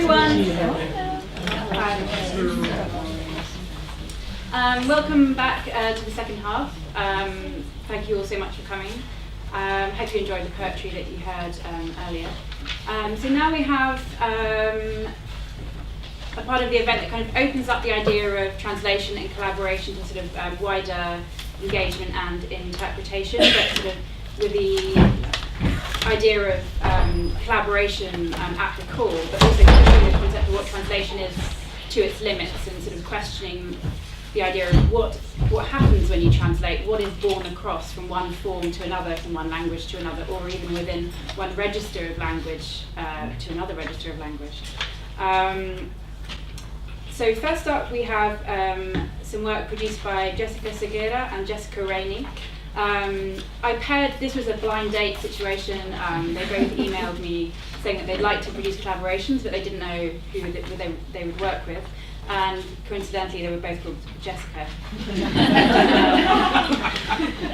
everyone. Welcome back to the second half. Thank you all so much for coming. Hope you enjoyed the poetry that you heard earlier. So now we have a part of the event that kind of opens up the idea of translation and collaboration to sort of wider engagement and interpretation, but sort of with the idea of collaboration at the core, but also questioning the concept of what translation is to its limits, and sort of questioning the idea of what happens when you translate, what is born across from one form to another, from one language to another, or even within one register of language to another register of language. So first up we have some work produced by Jessica Segura and Jessica Rainey. This was a blind date situation. They both emailed me saying that they'd like to produce collaborations, but they didn't know who they would work with. And coincidentally, they were both called Jessica.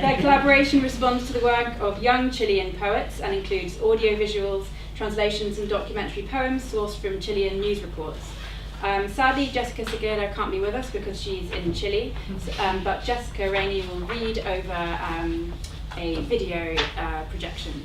Their collaboration responds to the work of young Chilean poets and includes audiovisuals, translations, and documentary poems sourced from Chilean news reports. Sadly, Jessica Segura can't be with us because she's in Chile, but Jessica Rainey will read over a video projection.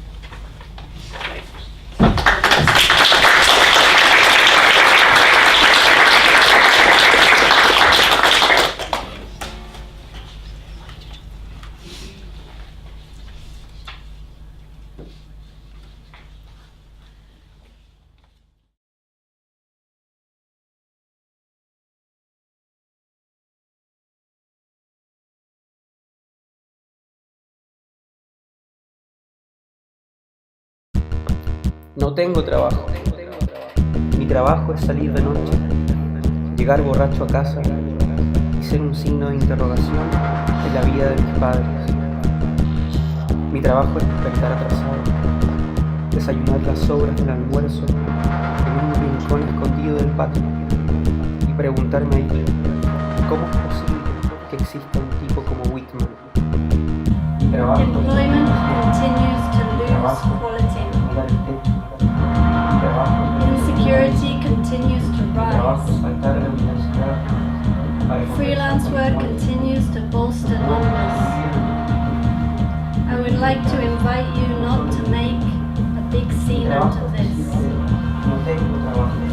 No tengo trabajo. Mi trabajo es salir de noche, llegar borracho a casa y ser un signo de interrogación en la vida de mis padres. Mi trabajo es despertar atrasado, desayunar las sobras del almuerzo en un rincón escondido del patio y preguntarme ahí, ¿cómo es posible que exista un tipo como Whitman? Mi trabajo Employment continues to lose quality. Insecurity continues to rise. Freelance work continues to bolster numbers. I would like to invite you not to make a big scene out of this.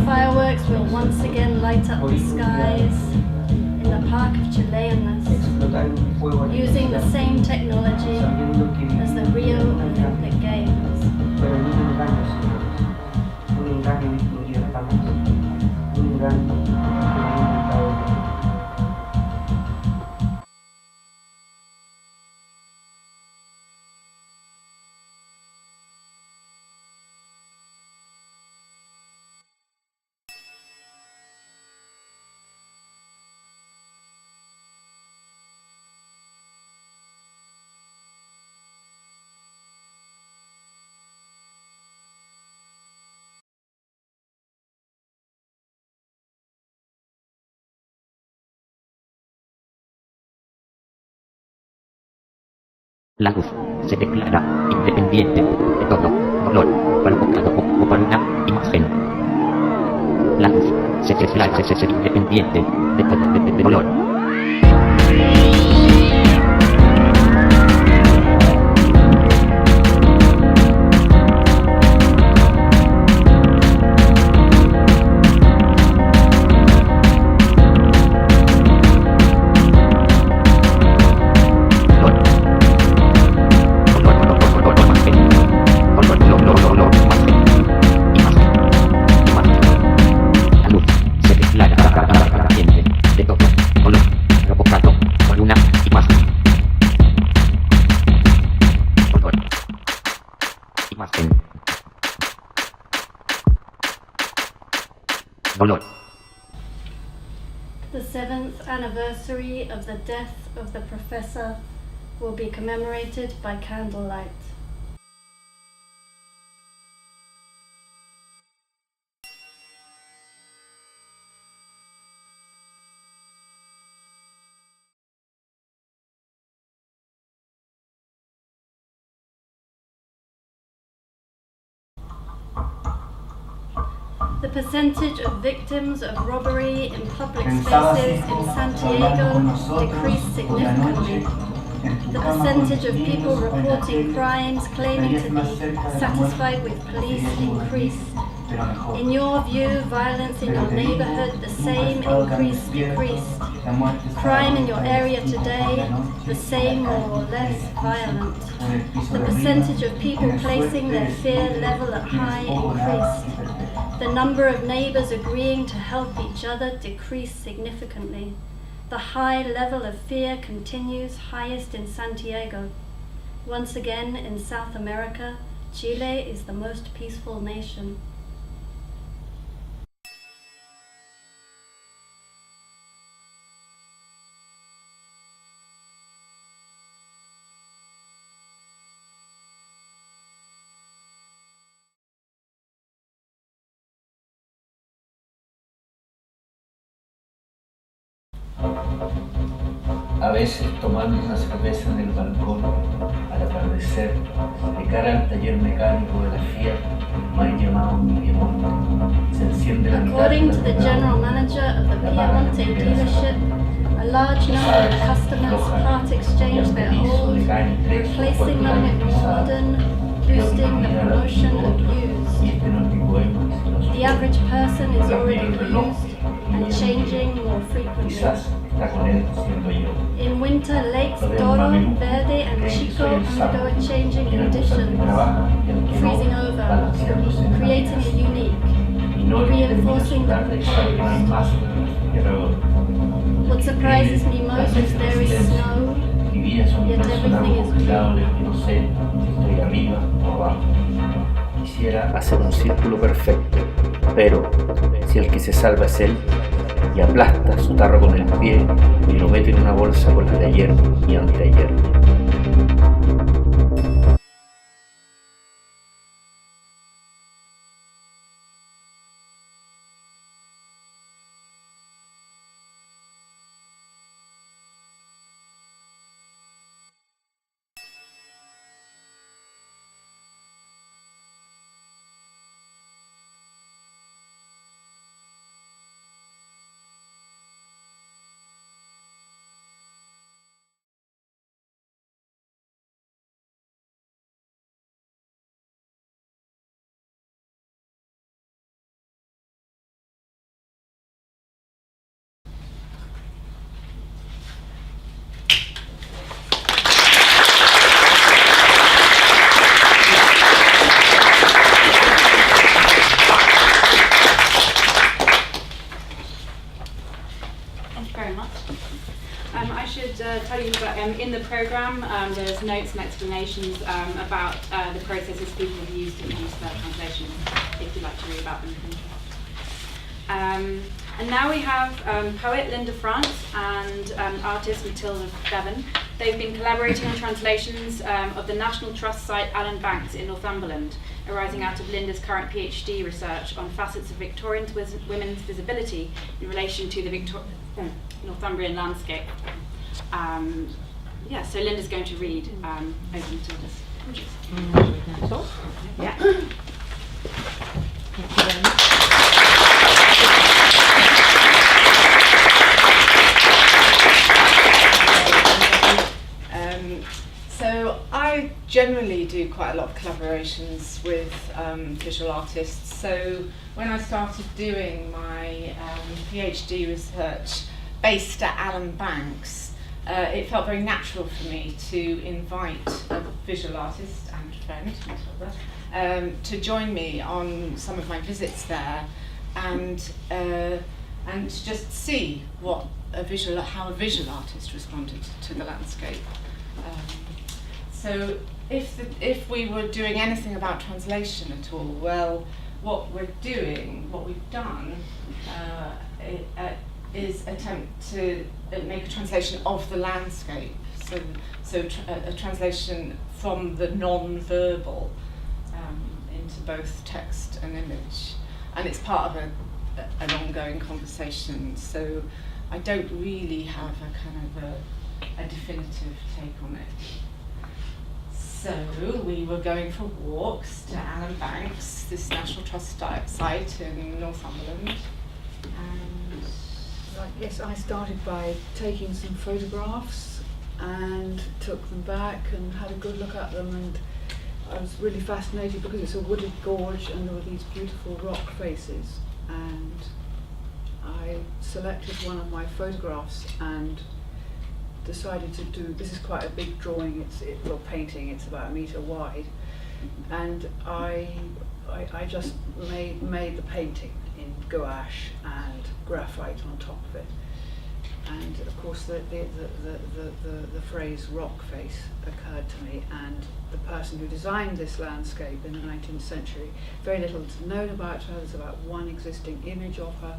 Fireworks will once again light up the skies in the park of Chileanness, using the same technology as the Rio Olympic Games. Pero ni un engaño, señores. Un engaño distinguido jamás. Un engaño que me ha inventado yo. La luz se declara independiente de todo dolor provocado o por una imagen. La luz se declara independiente de todo dolor. The 7th anniversary of the death of the professor will be commemorated by candlelight. The percentage of victims of robbery in public spaces in Santiago decreased significantly. The percentage of people reporting crimes claiming to be satisfied with police increased. In your view, violence in your neighborhood, the same increase, decreased. Crime in your area today, the same, more or less violent. The percentage of people placing their fear level at high increased. The number of neighbors agreeing to help each other decreased significantly. The high level of fear continues, highest in Santiago. Once again, in South America, Chile is the most peaceful nation. A veces, tomando una cerveza en el balcón, al atardecer, de cara al taller mecánico de la Fiat, me han llamado mi Piemonte. Se enciende la mitad According to del the general manager of the Piemonte dealership, a large number of customers part exchange their old, replacing them with modern, boosting the promotion of used. The average person is already used and changing more frequently. In winter, lakes Toro, Verde and Chico undergo a changing conditions, freezing over, creating a unique, reinforcing the proposed. What surprises me most is there is snow, yet everything is green. Quisiera hacer un círculo perfecto, pero si el que se salva es él, y aplasta su tarro con el pie y lo mete en una bolsa con las de ayer y anteayer. Tell you about, in the programme there's notes and explanations about the processes people have used to produce their translations, if you'd like to read about them. And now we have poet Linda France and artist Matilda Bevan. They've been collaborating on translations of the National Trust site Alan Banks in Northumberland, arising out of Linda's current PhD research on facets of Victorian women's visibility in relation to the Northumbrian landscape. So Linda's going to read over Matilda's. Yeah. Thank you very much. So I generally do quite a lot of collaborations with visual artists. So when I started doing my PhD research based at Alan Banks, it felt very natural for me to invite a visual artist and friend, Matilda, to join me on some of my visits there, and to just see how a visual artist responded to the landscape. So if we were doing anything about translation at all, well, what we've done is attempt to make a translation of the landscape, so a translation from the non-verbal into both text and image, and it's part of an ongoing conversation. So I don't really have a kind of a definitive take on it. So we were going for walks to Allen Banks, this National Trust site in Northumberland. And Right, yes, I started by taking some photographs and took them back and had a good look at them, and I was really fascinated because it's a wooded gorge and there were these beautiful rock faces, and I selected one of my photographs and decided to do, this is quite a big drawing, well, painting, it's about 1 metre wide, and I just made the painting in gouache and graphite on top of it. And of course the phrase rock face occurred to me, and the person who designed this landscape in the 19th century, very little is known about her. There's about one existing image of her,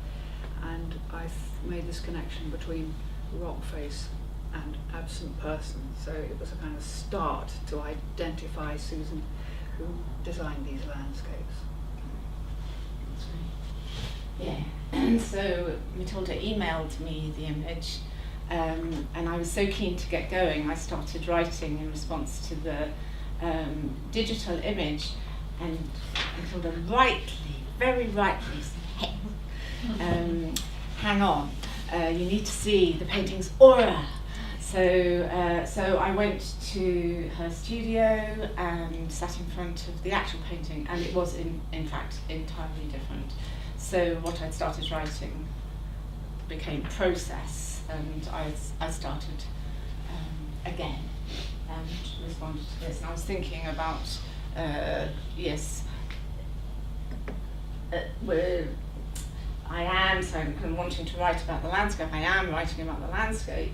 and I made this connection between rock face and absent person. So it was a kind of start to identify Susan, who designed these landscapes. yeah, and so Matilda emailed me the image, and I was so keen to get going, I started writing in response to the digital image, and Matilda very rightly said, hey, hang on, you need to see the painting's aura. So I went to her studio and sat in front of the actual painting, and it was in fact entirely different. So what I'd started writing became process, and I started again and responded to this. And I was thinking about where I am, so I'm kind of wanting to write about the landscape. I am writing about the landscape,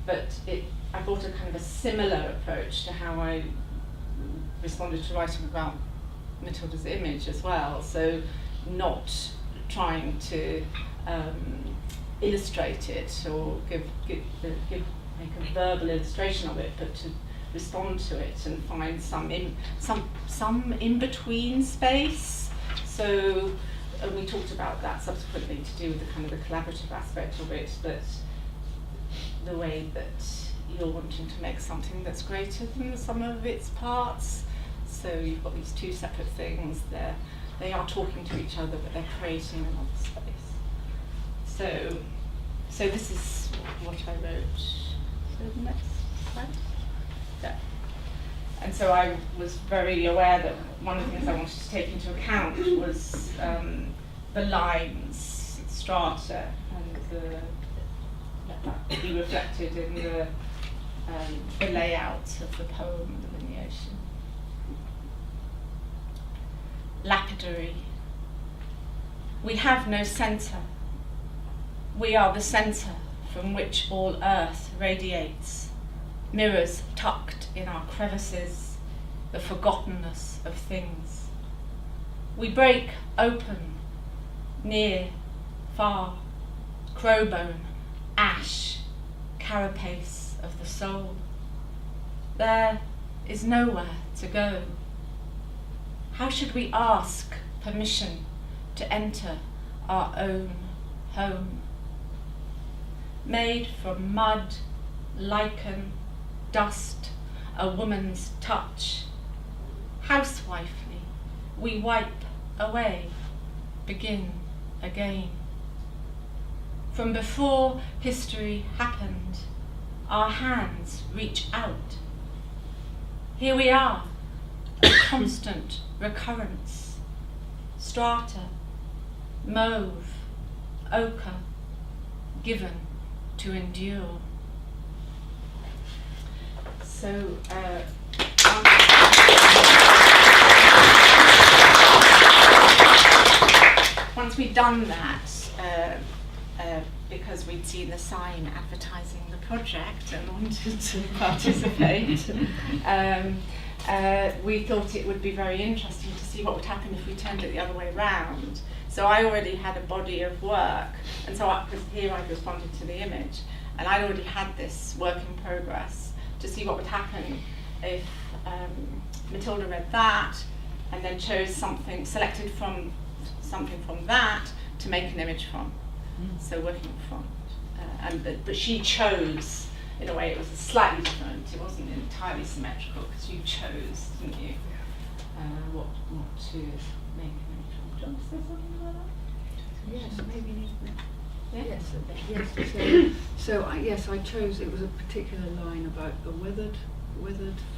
but I brought a kind of a similar approach to how I responded to writing about Matilda's image as well. So not trying to illustrate it or make a verbal illustration of it, but to respond to it and find some in between space. So we talked about that subsequently to do with the kind of the collaborative aspect of it, but the way that you're wanting to make something that's greater than the sum of its parts. So you've got these two separate things there. They are talking to each other, but they're creating another space. So this is what I wrote. So the next slide. Yeah. And so I was very aware that one of the things I wanted to take into account was the lines, strata, and that be reflected in the layout of the poem, the lineation. Lapidary. We have no centre. We are the centre from which all earth radiates, mirrors tucked in our crevices, the forgottenness of things. We break open, near, far, crowbone, ash, carapace of the soul. There is nowhere to go. How should we ask permission to enter our own home? Made from mud, lichen, dust, a woman's touch. Housewifely, we wipe away, begin again. From before history happened, our hands reach out. Here we are, a constant recurrence. Strata, mauve, ochre, given to endure. So, once we'd done that, because we'd seen the sign advertising the project and wanted to participate, we thought it would be very interesting to see what would happen if we turned it the other way round. So I already had a body of work, and so here I responded to the image, and I'd already had this work in progress to see what would happen if Matilda read that and then chose something, selected from something from that to make an image from. So working from, but she chose in a way it was slightly different. It wasn't entirely symmetrical because you chose, didn't you, what to make. Do you want to say something about that? Yes, maybe. Yeah? Yes. Yes, I chose. It was a particular line about a weathered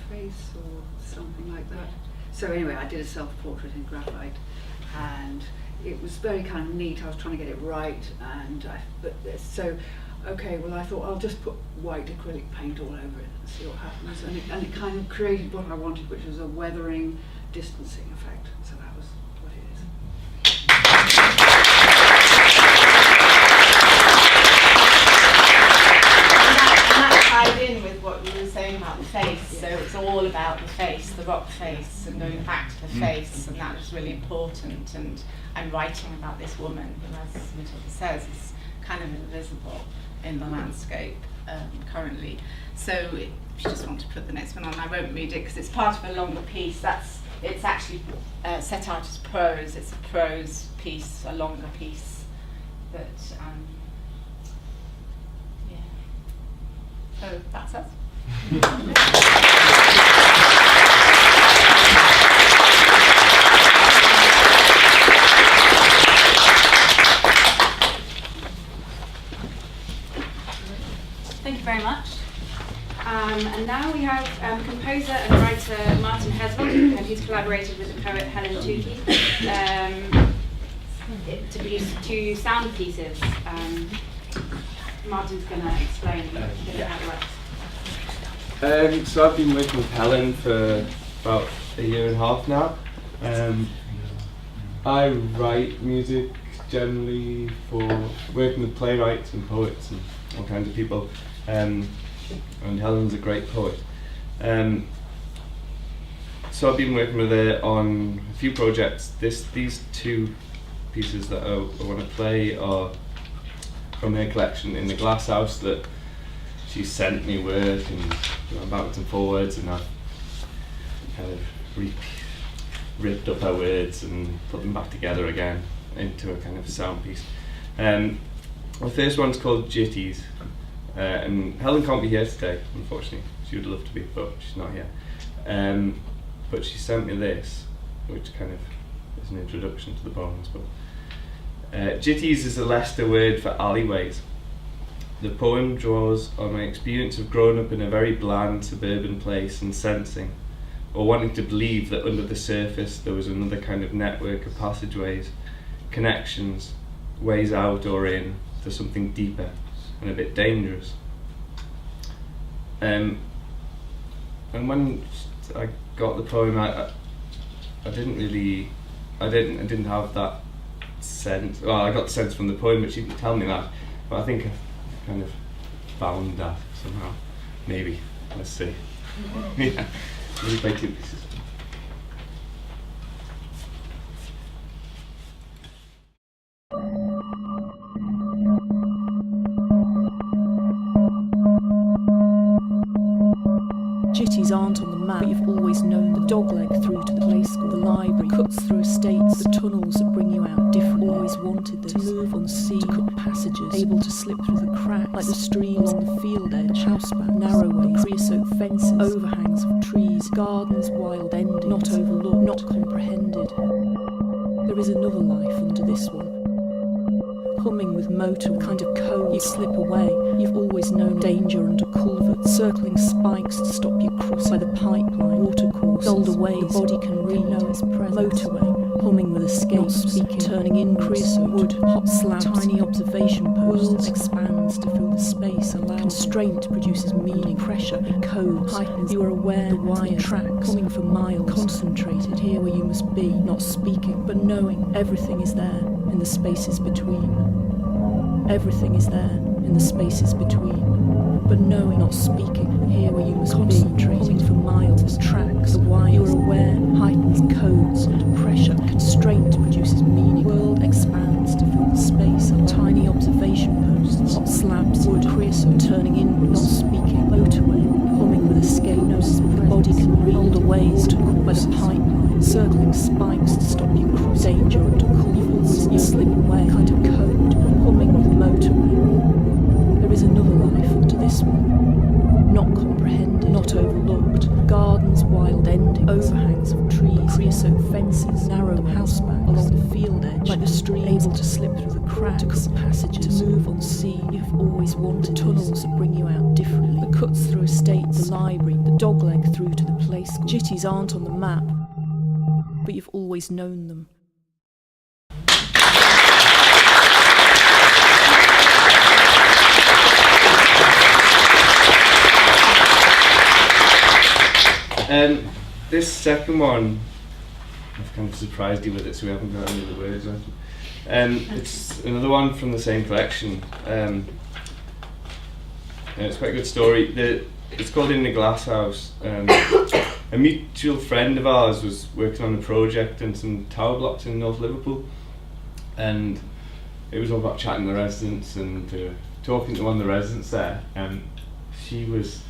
face or something like that. So anyway, I did a self-portrait in graphite, and it was very kind of neat. I was trying to get it right, and I thought I'll just put white acrylic paint all over it and see what happens. And it kind of created what I wanted, which was a weathering, distancing effect. So that was what it is. And that tied in with what you were saying about the face. So it's all about the face, the rock face, and going back to the face, and that was really important. And I'm writing about this woman who, as Matilda says, is kind of invisible in the landscape currently. So if you just want to put the next one on, I won't read it because it's part of a longer piece. It's actually set out as prose. It's a prose piece, a longer piece. But so that's us. Thank you very much. And now we have composer and writer Martin Herzog, and he's collaborated with the poet Helen Tukey to produce 2 sound pieces. Martin's going to explain a bit how it works. So I've been working with Helen for about a year and a half now. I write music generally for working with playwrights and poets and all kinds of people. And Helen's a great poet. So I've been working with her on a few projects. These 2 pieces that I want to play are from her collection in the Glass House that she sent me work and backwards and forwards, and I've kind of ripped up her words and put them back together again into a kind of sound piece. The first one's called Jitties, and Helen can't be here today, unfortunately. She would love to be, but she's not here. But she sent me this, which kind of is an introduction to the poem, I suppose. Jitties is a Leicester word for alleyways. The poem draws on my experience of growing up in a very bland suburban place and sensing, or wanting to believe, that under the surface there was another kind of network of passageways, connections, ways out or in to something deeper and a bit dangerous. And when I got the poem, I didn't have that sense. Well, I got the sense from the poem, but she didn't tell me that. But I think I kind of found that somehow. Maybe. Let's see. Yeah. Let me play 2 pieces. Jitties aren't on the map, but you've always known the dogleg through to the play school, the library, cuts through estates, the tunnels that bring you out different. Always wanted this, to move unseen, to cut passages, able to slip through the cracks, like the streams on the field edge, housebound, narrow ways, creosote fences, overhangs of trees, gardens, wild endings, not overlooked, not comprehended. There is another life under this one. Humming with motor, a kind of code, you slip away. You've always known danger under culverts, circling spikes to stop you crossing by the pipeline, watercourses, older ways the body can read, know its presence. Motorway, humming with escapes, speaking, turning in creosote, wood, hot slabs, tiny observation posts. World expands to fill the space allowed. Constraint produces meaning, pressure, it codes, heightens. You are aware, the wires, tracks, coming for miles, concentrated, here where you must be, not speaking, but knowing everything is there in the spaces between. Everything is there in the spaces between, but knowing, not speaking, here where you must concentrating for miles, tracks, the wires. You are aware, heightens, codes, and pressure, constraint produces meaning. World expands to fill the space, tiny observation posts, hot slabs, wood, creosote, turning inward, not speaking, motorway, humming with escape, knows the body can read, older ways to cut by the pipeline, circling spikes to stop you cross, danger under culverts, you slip away, kind of code, humming with motorway. There is another life under this one. trees, able to slip through the cracks, to cut passages, to move on sea. You've always wanted tunnels that bring you out differently. The cuts through estates, the library, the dogleg through to the play school. Jitties aren't on the map, but you've always known them. This second one, I've kind of surprised you with it, so we haven't got any of the words on it. It's another one from the same collection. It's quite a good story. It's called In the Glass House. A mutual friend of ours was working on a project in some tower blocks in North Liverpool, and it was all about chatting to the residents and talking to one of the residents there, and she was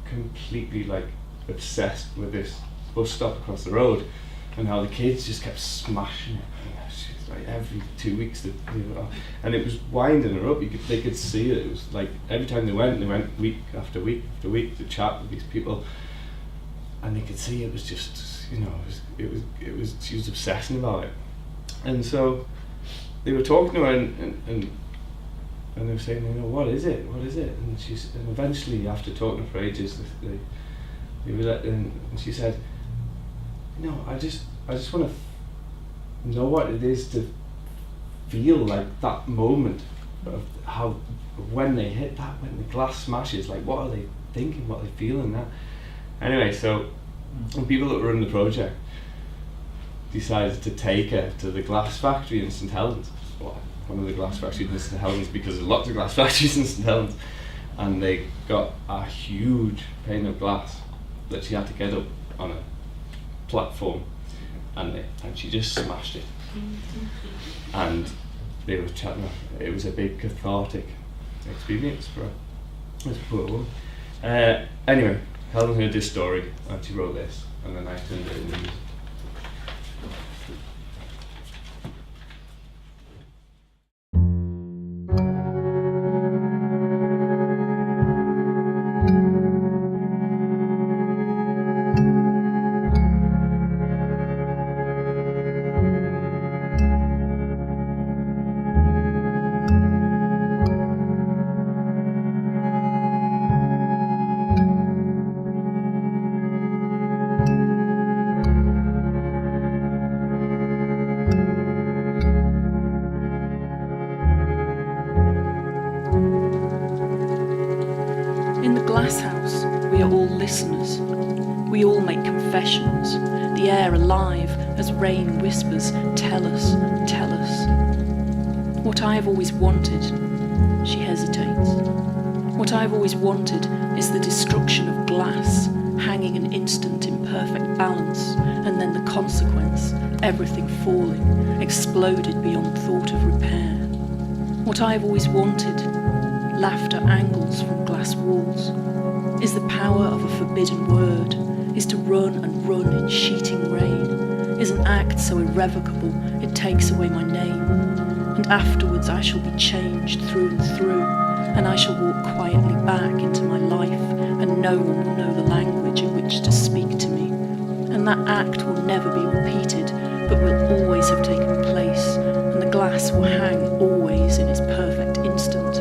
completely like obsessed with this bus stop across the road and how the kids just kept smashing it. She was like every 2 weeks, and it was winding her up. They could see it. It was like every time they went week after week after week to chat with these people, and they could see it was just, you know, it was she was obsessing about it. And so they were talking to her and they were saying, you know, what is it? And and eventually, after talking to her for ages, and she said, you know, I just want to know what it is to feel like that moment of how, when they hit that, when the glass smashes, like what are they thinking, what are they feeling that. Anyway, so the people that were in the project decided to take her to the glass factory in St Helens, one of the glass factories in St Helens, because there's lots of glass factories in St Helens, and they got a huge pane of glass that she had to get up on a platform, and she just smashed it. And they were chatting. It was a big cathartic experience for her, this poor woman. Anyway, Helen heard this story and she wrote this, and then I turned it into music. Glass House, we are all listeners. We all make confessions, the air alive as rain whispers, tell us, tell us. What I have always wanted, she hesitates. What I have always wanted is the destruction of glass, hanging an instant in perfect balance, and then the consequence, everything falling, exploded beyond thought of repair. What I have always wanted, laughter angles from glass walls, is the power of a forbidden word, is to run and run in sheeting rain, is an act so irrevocable it takes away my name, and afterwards I shall be changed through and through, and I shall walk quietly back into my life, and no one will know the language in which to speak to me, and that act will never be repeated, but will always have taken place, and the glass will hang always in its perfect instant,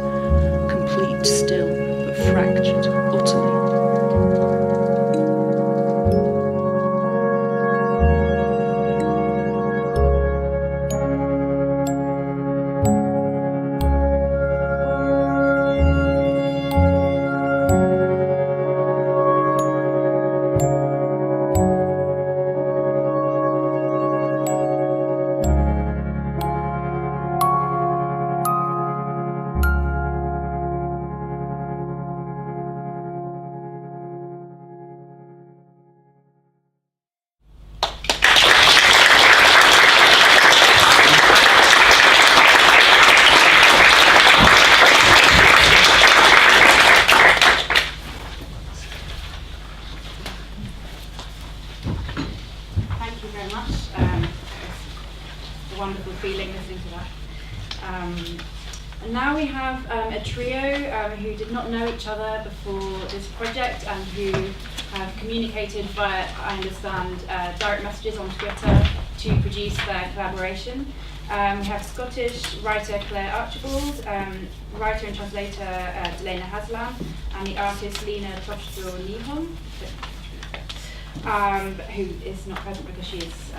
complete still, but fractured utterly. Wonderful feeling listening to that. And now we have a trio who did not know each other before this project and who have communicated via, I understand, direct messages on Twitter to produce their collaboration. We have Scottish writer Claire Archibald, writer and translator Delena Haslam, and the artist Lena Toshio Nihon, who is not present because she is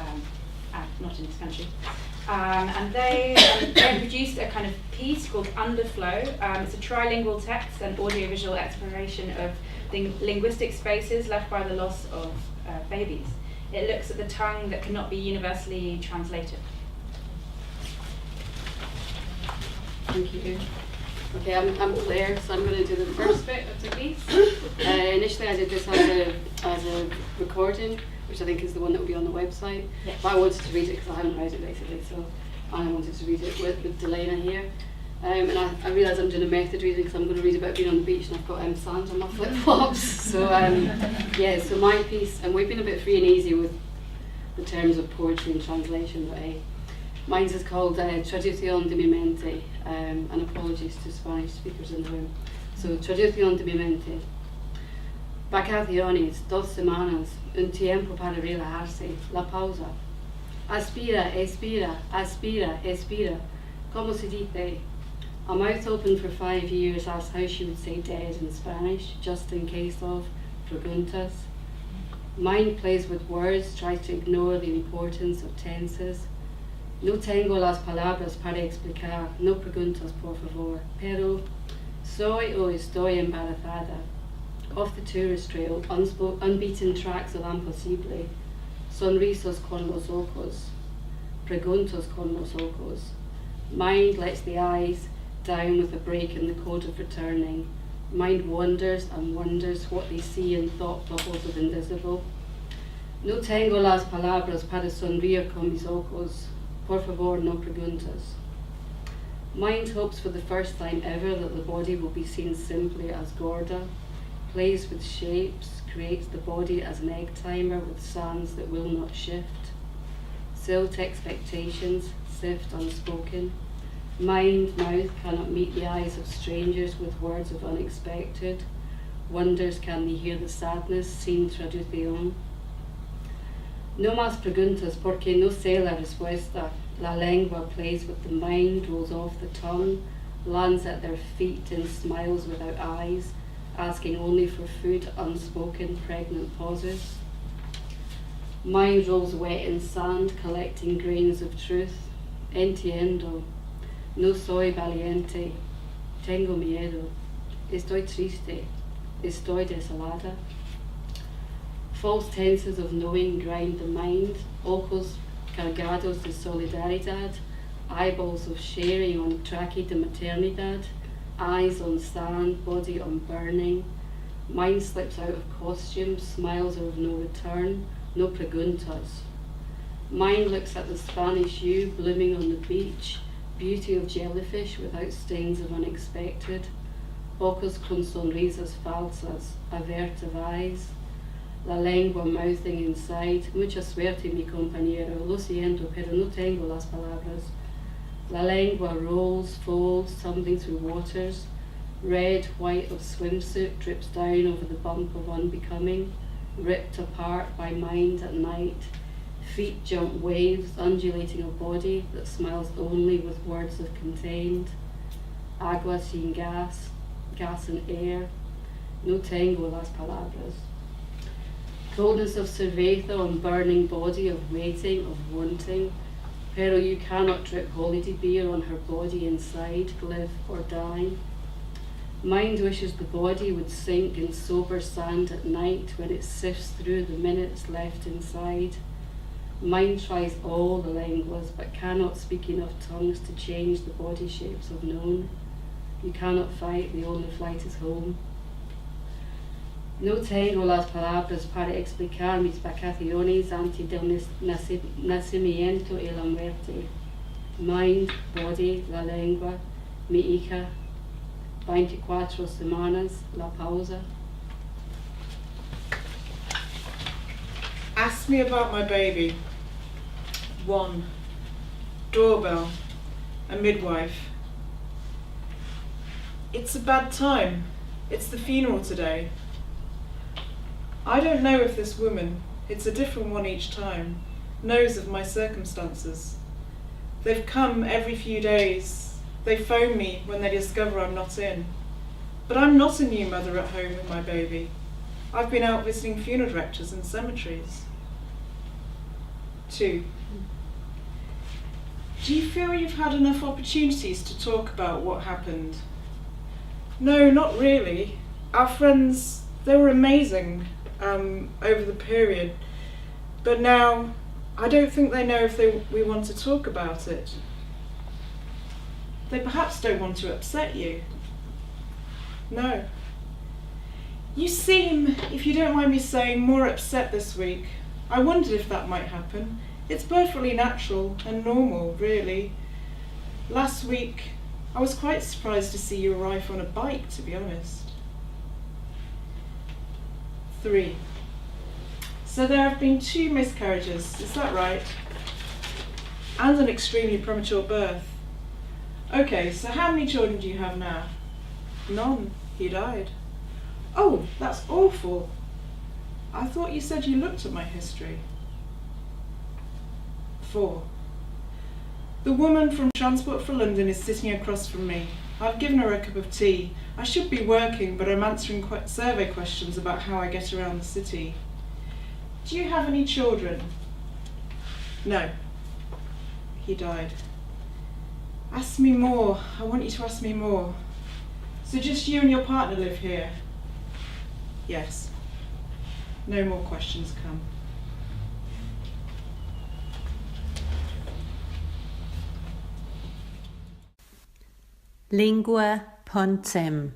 not in this country. And they produced a kind of piece called Underflow. It's a trilingual text and audiovisual exploration of the linguistic spaces left by the loss of babies. It looks at the tongue that cannot be universally translated. Thank you. Okay, I'm Claire, so I'm going to do the first bit of the piece. Initially I did this as a recording, which I think is the one that will be on the website. Yeah. But I wanted to read it because I haven't read it basically, so I wanted to read it with Delena here. And I realise I'm doing a method reading because I'm going to read about being on the beach and I've got sand on my flip-flops. So yeah, so my piece, and we've been a bit free and easy with the terms of poetry and translation, but mine is called Traducción de mi mente, and apologies to Spanish speakers in the room. So, Traducción de mi mente. Vacaciones, 2 semanas, un tiempo para relajarse, la pausa. Aspira, expira, aspira, expira. Como se dice? A mouth open for 5 years asked how she would say dead in Spanish, just in case of preguntas. Mind plays with words, tries to ignore the importance of tenses. No tengo las palabras para explicar, no preguntas por favor, pero soy o estoy embarazada. Off the tourist trail, unbeaten tracks of imposible, sonrisos con los ojos, preguntas con los ojos. Mind lets the eyes down with a break in the code of returning. Mind wonders and wonders what they see in thought bubbles of invisible. No tengo las palabras para sonreír con mis ojos. Por favor, no preguntas. Mind hopes for the first time ever that the body will be seen simply as gorda, plays with shapes, creates the body as an egg timer with sands that will not shift. Silt expectations, sift unspoken. Mind, mouth cannot meet the eyes of strangers with words of unexpected. Wonders can they hear the sadness, sin traducción. No más preguntas porque no sé la respuesta. La lengua plays with the mind, rolls off the tongue, lands at their feet and smiles without eyes, asking only for food, unspoken, pregnant pauses. Mind rolls wet in sand, collecting grains of truth. Entiendo. No soy valiente. Tengo miedo. Estoy triste. Estoy desolada. False tenses of knowing grind the mind, ojos cargados de solidaridad, eyeballs of sharing on traque de maternidad, eyes on sand, body on burning. Mind slips out of costume, smiles are of no return, no preguntas. Mind looks at the Spanish yew blooming on the beach, beauty of jellyfish without stains of unexpected, ojos con sonrisas falsas, avert of eyes. La lengua mouthing inside, mucha suerte mi compañero, lo siento, pero no tengo las palabras. La lengua rolls, folds, tumbling through waters. Red, white of swimsuit drips down over the bump of unbecoming, ripped apart by mind at night. Feet jump waves, undulating a body that smiles only with words of contained. Agua sin gas, gas and air. No tengo las palabras. Coldness of cerveza on burning body, of waiting, of wanting. Pero you cannot drip holiday beer on her body inside, live or die. Mind wishes the body would sink in sober sand at night when it sifts through the minutes left inside. Mind tries all the lenguas but cannot speak enough tongues to change the body shapes of known. You cannot fight, the only flight is home. No tengo las palabras para explicar mis vacaciones antes del nacimiento y la muerte. Mind, body, la lengua, mi hija, 24 semanas, la pausa. Ask me about my baby. 1. Doorbell. A midwife. It's a bad time. It's the funeral today. I don't know if this woman, it's a different one each time, knows of my circumstances. They've come every few days. They phone me when they discover I'm not in. But I'm not a new mother at home with my baby. I've been out visiting funeral directors and cemeteries. 2. Do you feel you've had enough opportunities to talk about what happened? No, not really. Our friends, they were amazing over the period, but now I don't think they know if we want to talk about it. They perhaps don't want to upset you. No. You seem, if you don't mind me saying, more upset this week. I wondered if that might happen. It's perfectly natural and normal, really. Last week, I was quite surprised to see you arrive on a bike, to be honest. 3. So there have been 2 miscarriages, is that right? And an extremely premature birth. Okay, so how many children do you have now? None. He died. Oh, that's awful. I thought you said you looked at my history. 4. The woman from Transport for London is sitting across from me. I've given her a cup of tea. I should be working, but I'm answering survey questions about how I get around the city. Do you have any children? No. He died. Ask me more. I want you to ask me more. So just you and your partner live here? Yes. No more questions come. Lingua pontem,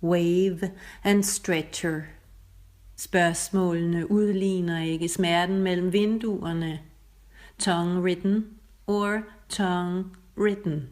wave and stretcher. Spørgsmålene udligner ikke smerten mellem vinduerne. Tongue written or tongue written.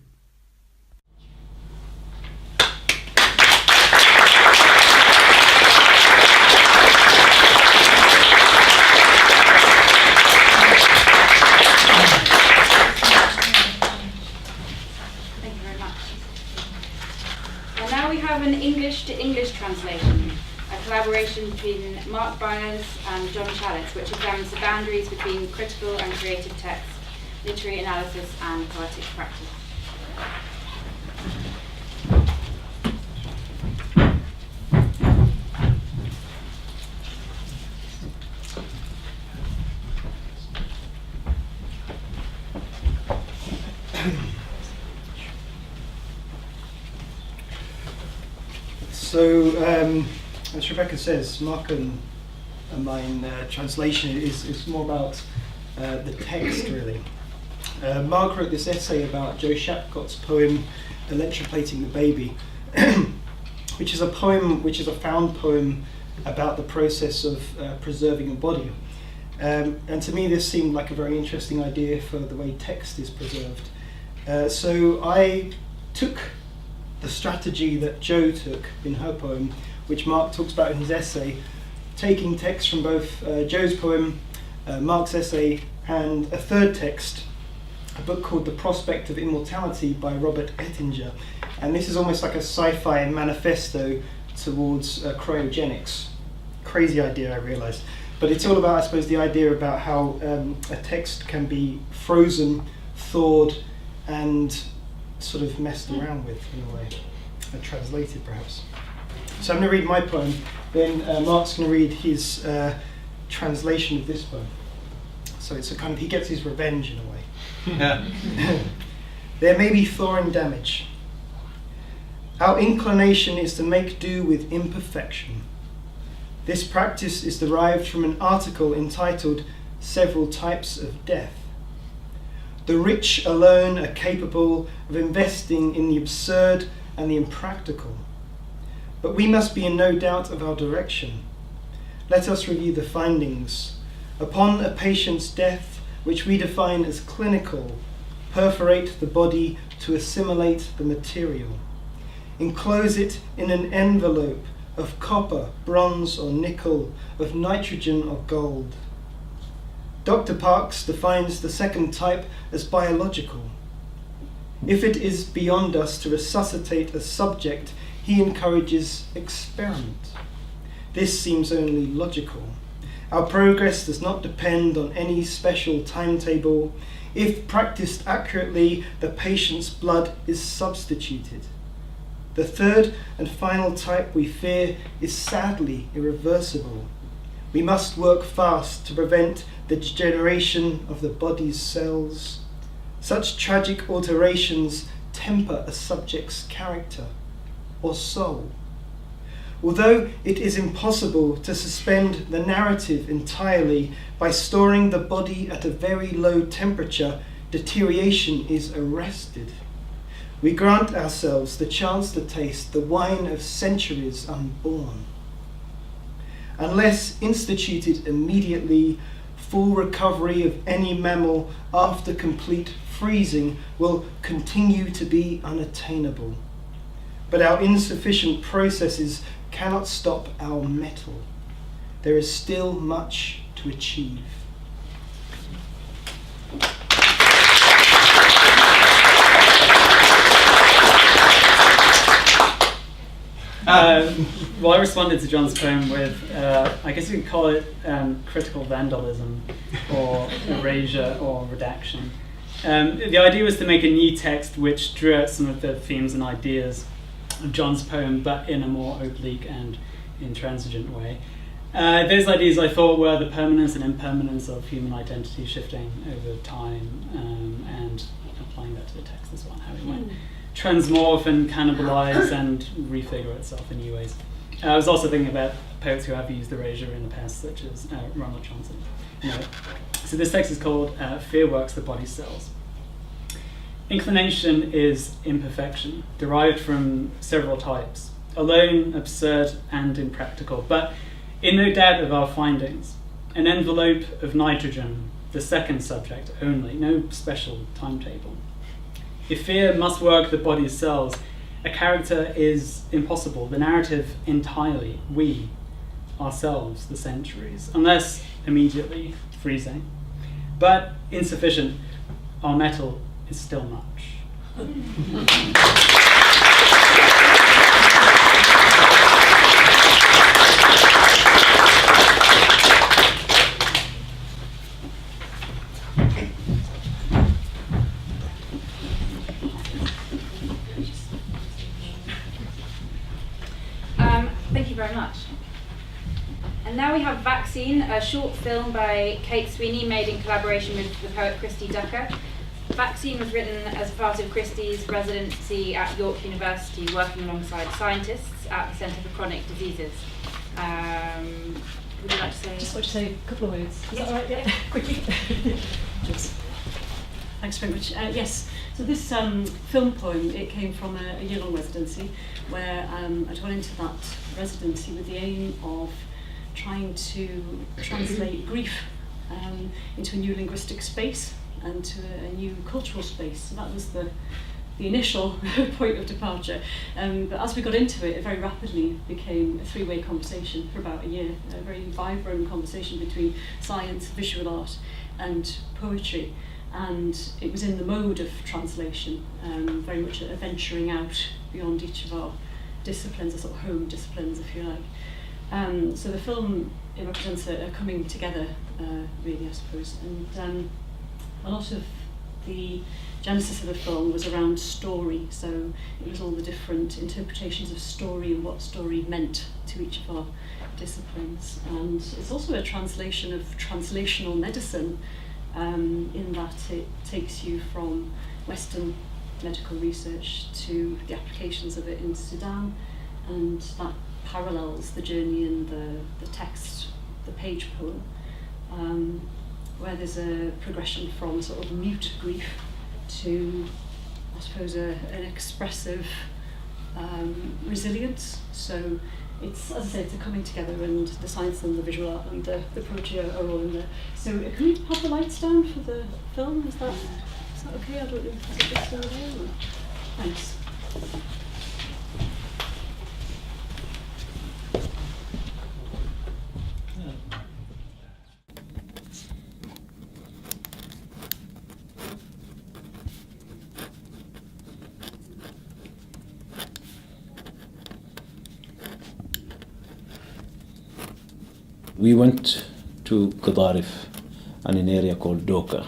An English to English translation, a collaboration between Mark Byers and John Chalitz, which examines the boundaries between critical and creative text, literary analysis and poetic practice. So, as Rebecca says, Mark and mine translation is more about the text, really. Mark wrote this essay about Joe Shapcott's poem, Electroplating the Baby, which is a found poem about the process of preserving a body. And to me, this seemed like a very interesting idea for the way text is preserved. So I took the strategy that Jo took in her poem, which Mark talks about in his essay, taking text from both Jo's poem, Mark's essay, and a third text, a book called The Prospect of Immortality by Robert Ettinger. And this is almost like a sci-fi manifesto towards cryogenics. Crazy idea, I realised. But it's all about, I suppose, the idea about how a text can be frozen, thawed, and sort of messed around with in a way, translated perhaps. So I'm going to read my poem, then Mark's going to read his translation of this poem. So it's a kind of, he gets his revenge in a way. Yeah. There may be thawing damage. Our inclination is to make do with imperfection. This practice is derived from an article entitled Several Types of Death. The rich alone are capable of investing in the absurd and the impractical. But we must be in no doubt of our direction. Let us review the findings. Upon a patient's death, which we define as clinical, perforate the body to assimilate the material. Enclose it in an envelope of copper, bronze or nickel, of nitrogen or gold. Dr. Parkes defines the second type as biological. If it is beyond us to resuscitate a subject, he encourages experiment. This seems only logical. Our progress does not depend on any special timetable. If practiced accurately, the patient's blood is substituted. The third and final type we fear is sadly irreversible. We must work fast to prevent the degeneration of the body's cells. Such tragic alterations temper a subject's character or soul. Although it is impossible to suspend the narrative entirely, by storing the body at a very low temperature, deterioration is arrested. We grant ourselves the chance to taste the wine of centuries unborn. Unless instituted immediately, full recovery of any mammal after complete freezing will continue to be unattainable. But our insufficient processes cannot stop our metal. There is still much to achieve. Well, I responded to John's poem with, I guess you could call it critical vandalism, or erasure, or redaction. The idea was to make a new text which drew out some of the themes and ideas of John's poem, but in a more oblique and intransigent way. Those ideas, I thought, were the permanence and impermanence of human identity shifting over time, and applying that to the text as well, how it might transmorph and cannibalize and refigure itself in new ways. I was also thinking about poets who have used erasure in the past, such as Ronald Johnson. So this text is called Fear Works the Body's Cells. Inclination is imperfection, derived from several types, alone, absurd, and impractical, but in no doubt of our findings. An envelope of nitrogen, the second subject only, no special timetable. If fear must work the body's cells, a character is impossible, the narrative entirely, we, ourselves, the centuries, unless immediately freezing. But insufficient, our metal is still much. Thank you very much. And now we have Vaccine, a short film by Kate Sweeney made in collaboration with the poet Christy Ducker. Vaccine was written as part of Christy's residency at York University, working alongside scientists at the Centre for Chronic Diseases. Would you like to say? Just want to say a couple of words. Is Yes. that all right? Yeah, quickly. Cheers. Thanks very much. Yes, so this film poem, it came from a year-long residency where I'd gone into that residency with the aim of trying to translate grief into a new linguistic space and to a new cultural space. So that was the initial point of departure. But as we got into it, it very rapidly became a three-way conversation for about a year, a very vibrant conversation between science, visual art, and poetry. And it was in the mode of translation, very much a venturing out beyond each of our disciplines, a sort of home disciplines, if you like. So the film, it represents a coming together, really, I suppose. And a lot of the genesis of the film was around story, so it was all the different interpretations of story and what story meant to each of our disciplines. And it's also a translation of translational medicine, in that it takes you from Western medical research to the applications of it in Sudan, and that parallels the journey in the text, the page poem, where there's a progression from sort of mute grief to, I suppose, an expressive resilience. So it's, as I say, it's a coming together, and the science and the visual art and the poetry are all in there. So can we have the lights down for the film? Is that okay? I don't know if it's a bit still there. Or... Thanks. We went to Kedarif and an area called Doka,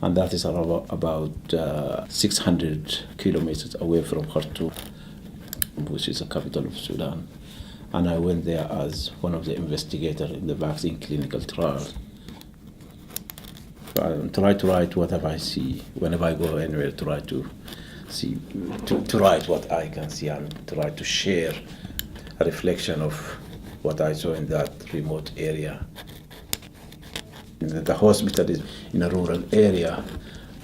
and that is about 600 kilometers away from Khartoum, which is the capital of Sudan. And I went there as one of the investigators in the vaccine clinical trial. I try to write whatever I see. Whenever I go anywhere, try to see, to write what I can see and try to share a reflection of what I saw in that remote area. The hospital is in a rural area.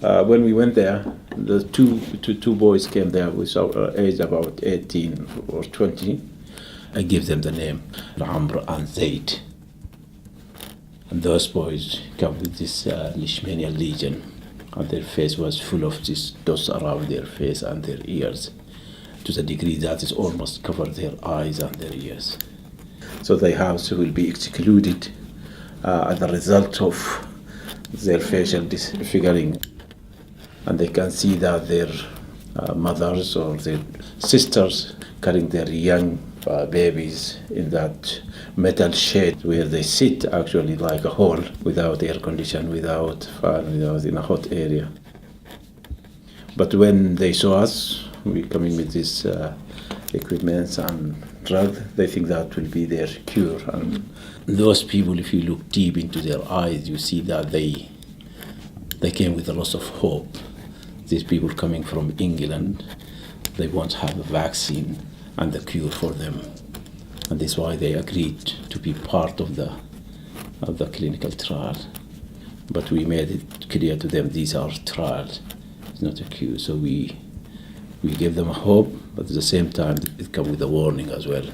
When we went there, the two boys came there with age about 18 or 20. I gave them the name Amr and Zaid. And those boys come with this Leishmania legion, and their face was full of this dust around their face and their ears, to the degree that it almost covered their eyes and their ears. So they will be excluded as a result of their facial disfiguring, and they can see that their mothers or their sisters carrying their young babies in that metal shed where they sit, actually like a hall, without air condition, without fan, without in a hot area. But when they saw us, we coming with this equipment and drug, they think that will be their cure. And those people, if you look deep into their eyes, you see that they came with a lot of hope. These people coming from England, they want to have a vaccine and the cure for them, and that's why they agreed to be part of the clinical trial. But we made it clear to them these are trials, it's not a cure. So we gave them a hope, but at the same time it comes with a warning as well.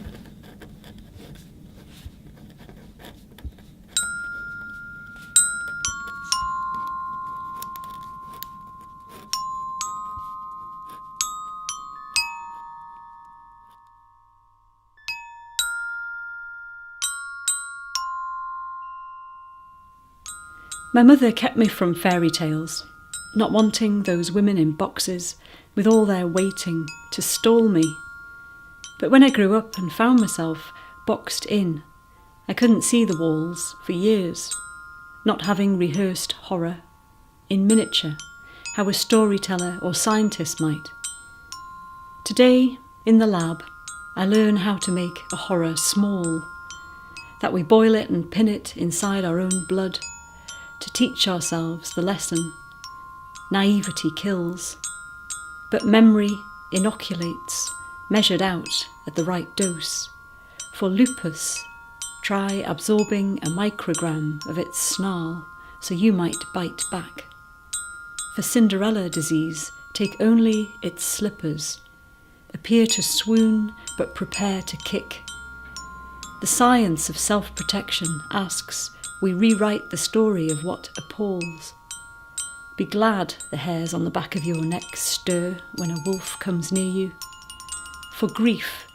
My mother kept me from fairy tales, not wanting those women in boxes with all their waiting to stall me. But when I grew up and found myself boxed in, I couldn't see the walls for years, not having rehearsed horror in miniature, how a storyteller or scientist might. Today, in the lab, I learn how to make a horror small, that we boil it and pin it inside our own blood, to teach ourselves the lesson. Naivety kills, but memory inoculates, measured out at the right dose. For lupus, try absorbing a microgram of its snarl so you might bite back. For Cinderella disease, take only its slippers. Appear to swoon, but prepare to kick. The science of self-protection asks, we rewrite the story of what appalls. Be glad the hairs on the back of your neck stir when a wolf comes near you. For grief,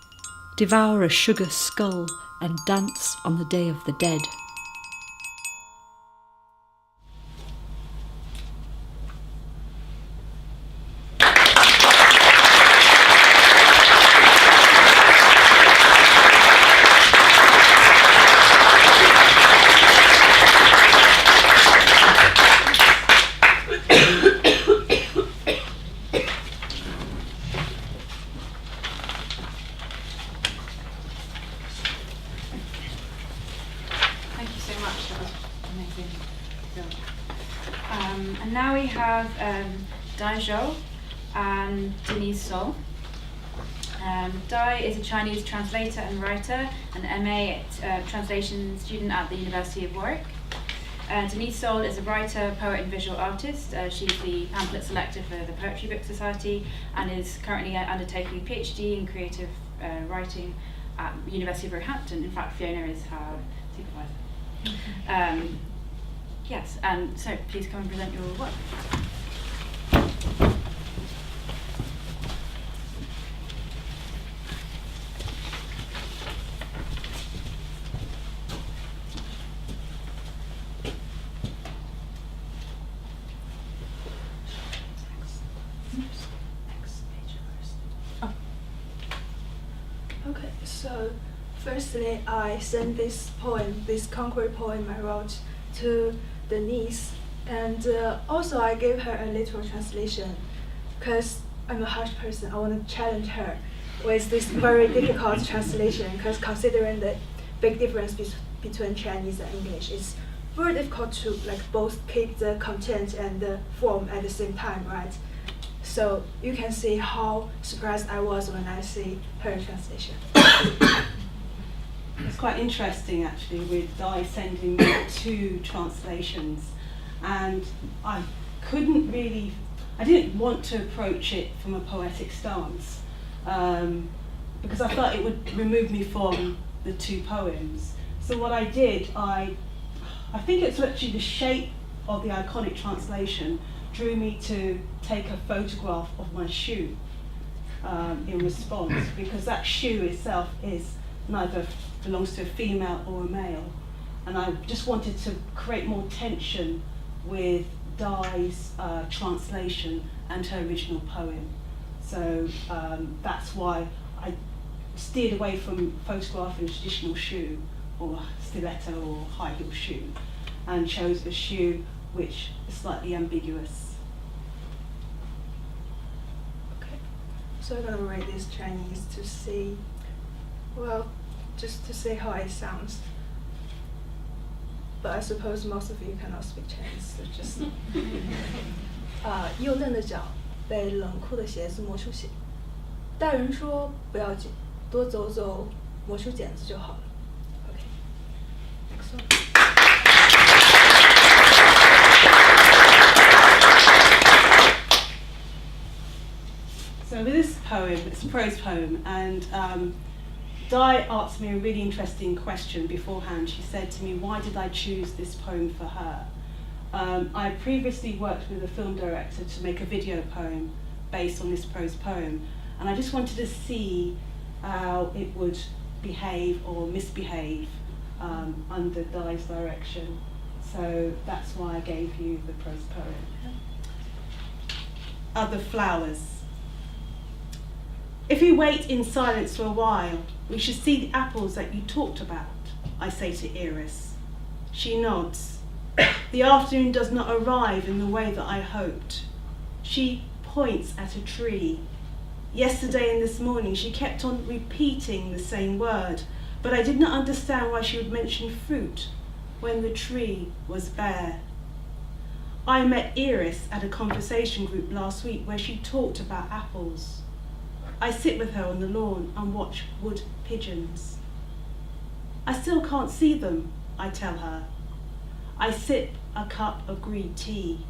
devour a sugar skull and dance on the Day of the Dead. And now we have Dai Zhou and Denise Sol. Dai is a Chinese translator and writer, an MA translation student at the University of Warwick. Denise Sol is a writer, poet and visual artist. She's the pamphlet selector for the Poetry Book Society and is currently undertaking a PhD in creative writing at the University of Roehampton. In fact, Fiona is her supervisor. Yes, and so please come and present your work. Okay, so firstly, I sent this poem, this concrete poem I wrote to Denise And also I gave her a literal translation because I'm a harsh person. I want to challenge her with this very difficult translation because considering the big difference between Chinese and English, it's very difficult to like both keep the content and the form at the same time, right? So you can see how surprised I was when I see her translation. It's quite interesting actually with Di sending me 2 translations, and I didn't want to approach it from a poetic stance because I thought it would remove me from the 2 poems. So what I did, I think it's actually the shape of the iconic translation drew me to take a photograph of my shoe in response, because that shoe itself neither belongs to a female or a male, and I just wanted to create more tension with Di's translation and her original poem. So that's why I steered away from photographing a traditional shoe or stiletto or high heel shoe and chose a shoe which is slightly ambiguous. Okay, so I'm gonna read this Chinese to see, well, just to see how it sounds. But I suppose most of you cannot speak Chinese, so just 幼嫩的脚被冷酷的鞋子磨出血，大人说不要紧，多走走，磨出茧子就好了。OK, next one. So with this poem, it's a prose poem, and Di asked me a really interesting question beforehand. She said to me, why did I choose this poem for her? I previously worked with a film director to make a video poem based on this prose poem, and I just wanted to see how it would behave or misbehave under Di's direction. So that's why I gave you the prose poem. Other flowers. If we wait in silence for a while, we should see the apples that you talked about, I say to Iris. She nods. The afternoon does not arrive in the way that I hoped. She points at a tree. Yesterday and this morning she kept on repeating the same word, but I did not understand why she would mention fruit when the tree was bare. I met Iris at a conversation group last week where she talked about apples. I sit with her on the lawn and watch wood pigeons. I still can't see them, I tell her. I sip a cup of green tea.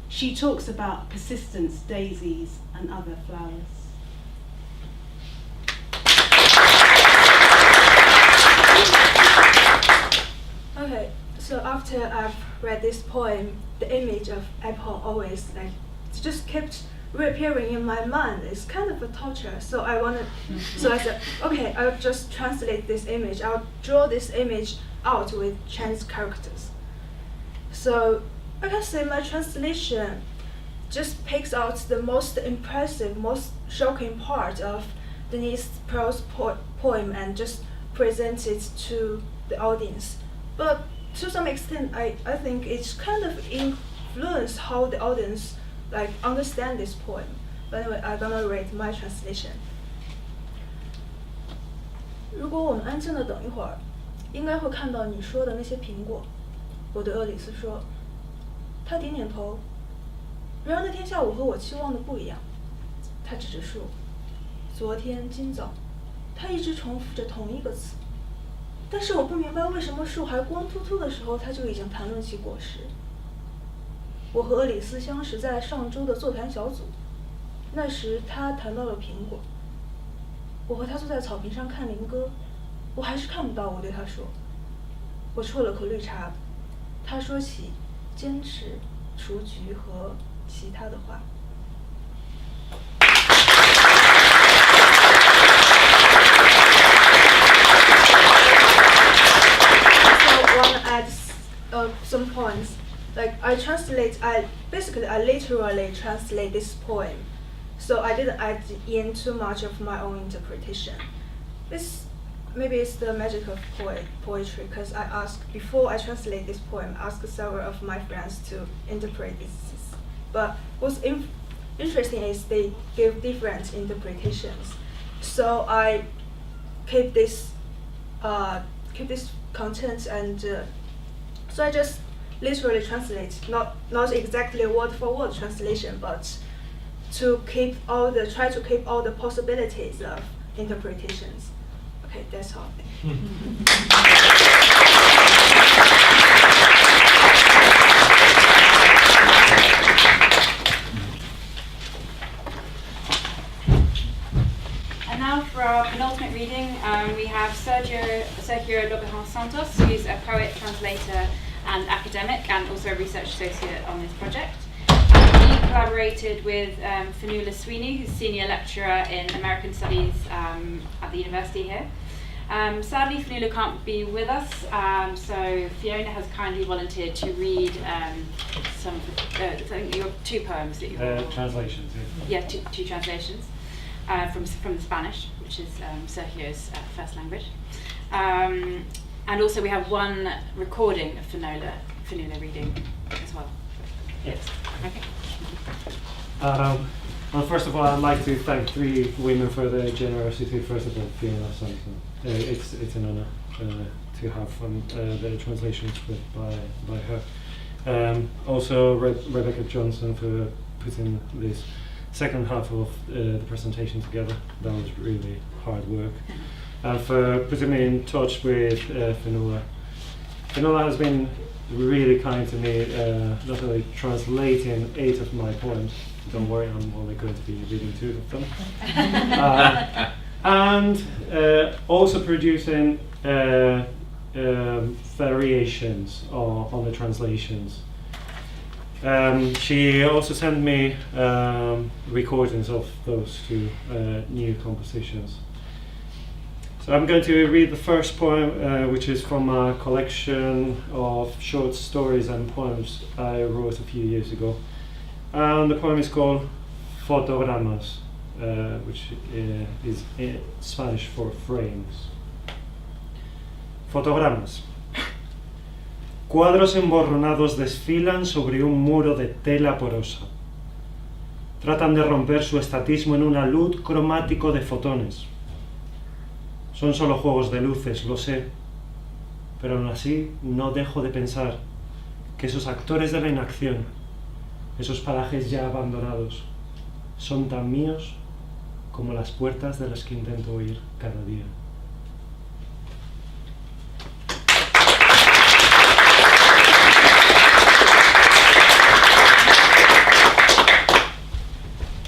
She talks about persistence, daisies, and other flowers. Okay, so after I've read this poem, the image of apple always just kept reappearing in my mind. It's kind of a torture. So I said, okay, I'll just translate this image. I'll draw this image out with Chinese characters. So I can say my translation just picks out the most impressive, most shocking part of Denise's prose poem and just presents it to the audience. But to some extent, I think it's kind of influenced how the audience understand this poem. But anyway, I'm gonna read my translation. 如果我们安静地等一会儿，应该会看到你说的那些苹果。我对厄里斯说。他点点头。然而那天下午和我期望的不一样。他指着树。昨天、今早，他一直重复着同一个词。但是我不明白为什么树还光秃秃的时候，他就已经谈论起果实。我和厄里斯相识在上周的座谈小组，那时他谈到了苹果。我和他坐在草坪上看林鸽，我还是看不到。我对他说，我啜了口绿茶。他说起坚持、雏菊和其他的话。So I want to add some points. I literally translate this poem, so I didn't add in too much of my own interpretation. maybe it's the magic of poetry, because I asked, before I translate this poem, I asked several of my friends to interpret this. But what's interesting is they give different interpretations. So I keep this content, and so I just literally translate, not exactly word for word translation, but to try to keep all the possibilities of interpretations. Okay, that's all. And now for our penultimate reading, we have Sergio Lobajon Santos, who's a poet, translator, and academic, and also a research associate on this project. He collaborated with Fionnuala Sweeney, who's senior lecturer in American Studies at the university here. Sadly, Fionnuala can't be with us, so Fiona has kindly volunteered to read some of your two poems that you translations. Yeah, two translations from the Spanish, which is Sergio's first language. And also we have one recording of Fionnuala reading as well. Yes. Okay. Well, first of all, I'd like to thank three women for their generosity. First of all, Fiona Santos. It's an honor to have the translations by her. Also, Rebecca Johnson for putting this second half of the presentation together. That was really hard work. And for putting me in touch with Fionnuala. Fionnuala has been really kind to me, not only translating 8 of my poems, don't worry, I'm only going to be reading 2 of them, and also producing variations on the translations. She also sent me recordings of those 2 new compositions. So I'm going to read the first poem, which is from a collection of short stories and poems I wrote a few years ago. And the poem is called Fotogramas, which is in Spanish for frames. Fotogramas. Cuadros emborronados desfilan sobre un muro de tela porosa. Tratan de romper su estatismo en una luz cromático de fotones. Son solo juegos de luces, lo sé, pero aún así no dejo de pensar que esos actores de la inacción, esos parajes ya abandonados, son tan míos como las puertas de las que intento oír cada día.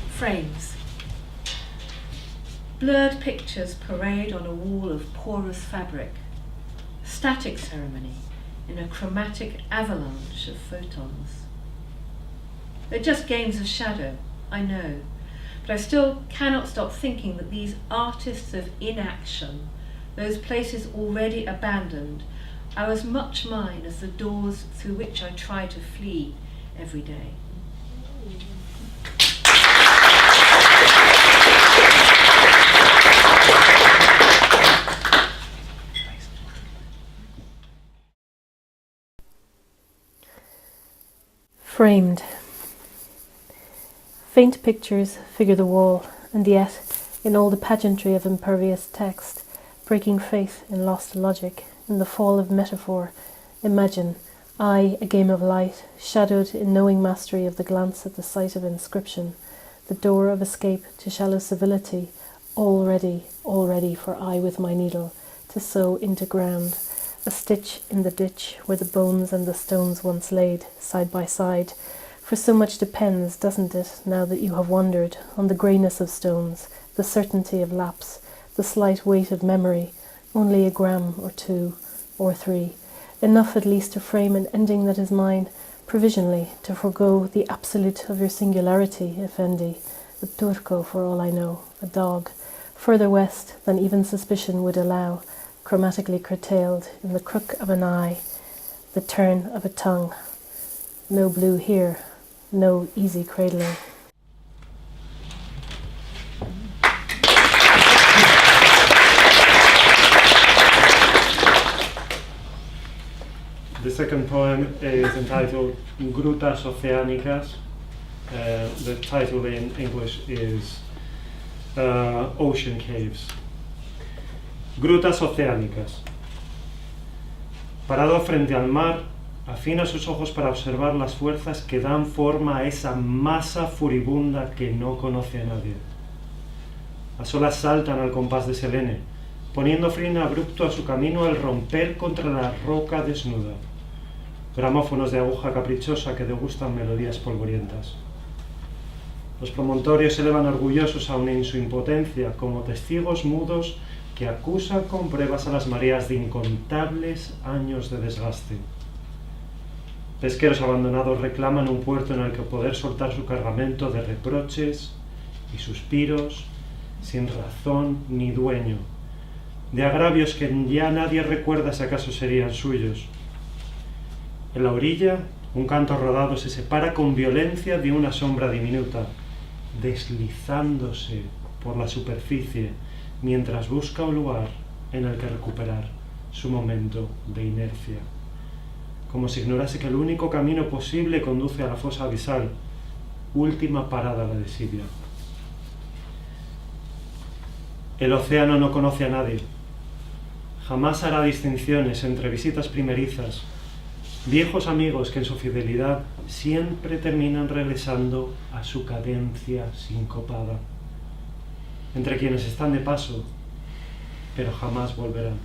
Frames. Blurred pictures parade on a wall of porous fabric. Static ceremony in a chromatic avalanche of photons. They're just games of shadow, I know, but I still cannot stop thinking that these artists of inaction, those places already abandoned, are as much mine as the doors through which I try to flee every day. Framed. Faint pictures figure the wall, and yet, in all the pageantry of impervious text, breaking faith in lost logic, in the fall of metaphor, imagine, I, a game of light, shadowed in knowing mastery of the glance at the sight of inscription, the door of escape to shallow civility, all ready for I with my needle, to sew into ground, a stitch in the ditch where the bones and the stones once laid, side by side. For so much depends, doesn't it, now that you have wandered, on the greyness of stones, the certainty of lapse, the slight weight of memory, only a gram or 2 or 3, enough at least to frame an ending that is mine, provisionally, to forego the absolute of your singularity, Effendi, a turco for all I know, a dog, further west than even suspicion would allow, chromatically curtailed in the crook of an eye, the turn of a tongue. No blue here, no easy cradling. second poem is entitled Grutas Oceánicas. The title in English is Ocean Caves. Grutas Oceánicas. Parado frente al mar, afina sus ojos para observar las fuerzas que dan forma a esa masa furibunda que no conoce a nadie. Las olas saltan al compás de Selene, poniendo freno abrupto a su camino al romper contra la roca desnuda. Gramófonos de aguja caprichosa que degustan melodías polvorientas. Los promontorios se elevan orgullosos aún en su impotencia, como testigos mudos que acusan con pruebas a las mareas de incontables años de desgaste. Pesqueros abandonados reclaman un puerto en el que poder soltar su cargamento de reproches y suspiros sin razón ni dueño, de agravios que ya nadie recuerda si acaso serían suyos. En la orilla, un canto rodado se separa con violencia de una sombra diminuta, deslizándose por la superficie mientras busca un lugar en el que recuperar su momento de inercia, como si ignorase que el único camino posible conduce a la fosa abisal, última parada la desibia. El océano no conoce a nadie, jamás hará distinciones entre visitas primerizas, viejos amigos que en su fidelidad siempre terminan regresando a su cadencia sincopada, entre quienes están de paso, pero jamás volverán.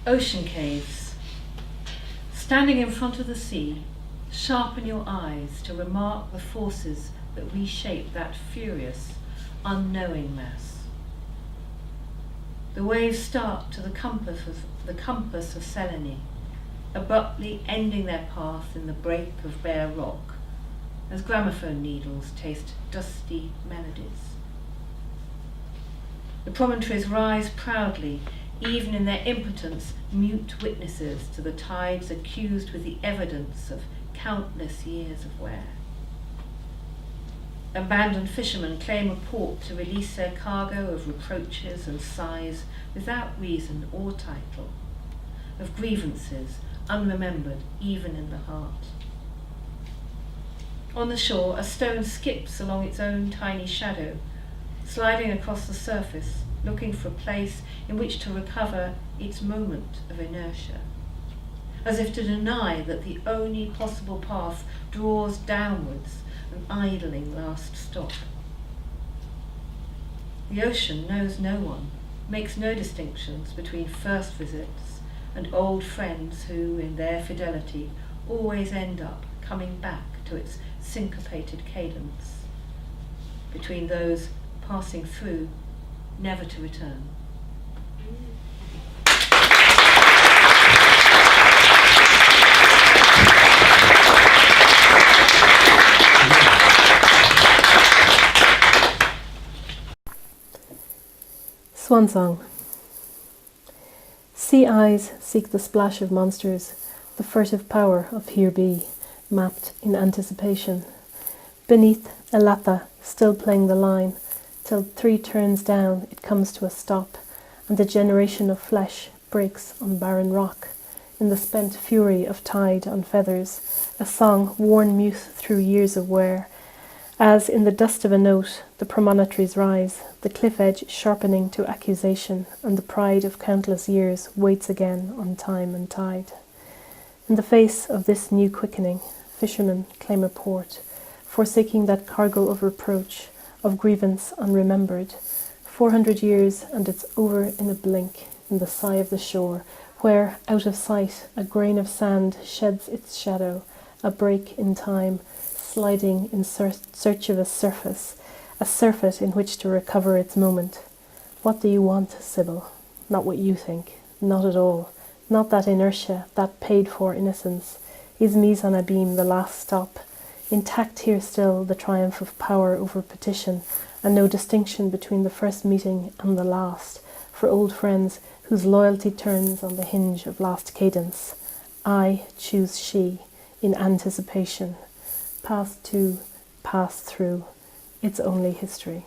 Ocean caves. Standing in front of the sea, sharpen your eyes to remark the forces that reshape that furious, unknowing mass. The waves start to the compass of Selene, abruptly ending their path in the break of bare rock, as gramophone needles taste dusty melodies. The promontories rise proudly, even in their impotence, mute witnesses to the tides accused with the evidence of countless years of wear. Abandoned fishermen claim a port to release their cargo of reproaches and sighs without reason or title, of grievances unremembered even in the heart. On the shore, a stone skips along its own tiny shadow, sliding across the surface, looking for a place in which to recover its moment of inertia, as if to deny that the only possible path draws downwards, an idling last stop. The ocean knows no one, makes no distinctions between first visits and old friends who, in their fidelity, always end up coming back to its syncopated cadence, between those passing through, never to return. Swan Song. Sea eyes seek the splash of monsters, the furtive power of here be, mapped in anticipation. Beneath, Elata, still playing the line, till 3 turns down it comes to a stop, and the generation of flesh breaks on barren rock, in the spent fury of tide on feathers, a song worn mute through years of wear, as in the dust of a note the promontories rise, the cliff edge sharpening to accusation, and the pride of countless years waits again on time and tide. In the face of this new quickening, fishermen claim a port, forsaking that cargo of reproach, of grievance unremembered. 400 years and it's over in a blink, in the sigh of the shore, where, out of sight, a grain of sand sheds its shadow, a break in time, sliding in search of a surfeit in which to recover its moment. What do you want, Sybil? Not what you think, not at all. Not that inertia, that paid-for innocence. Is mise en abîme the last stop? Intact here still the triumph of power over petition, and no distinction between the first meeting and the last, for old friends whose loyalty turns on the hinge of last cadence. I choose she, in anticipation. Path to, pass through, it's only history.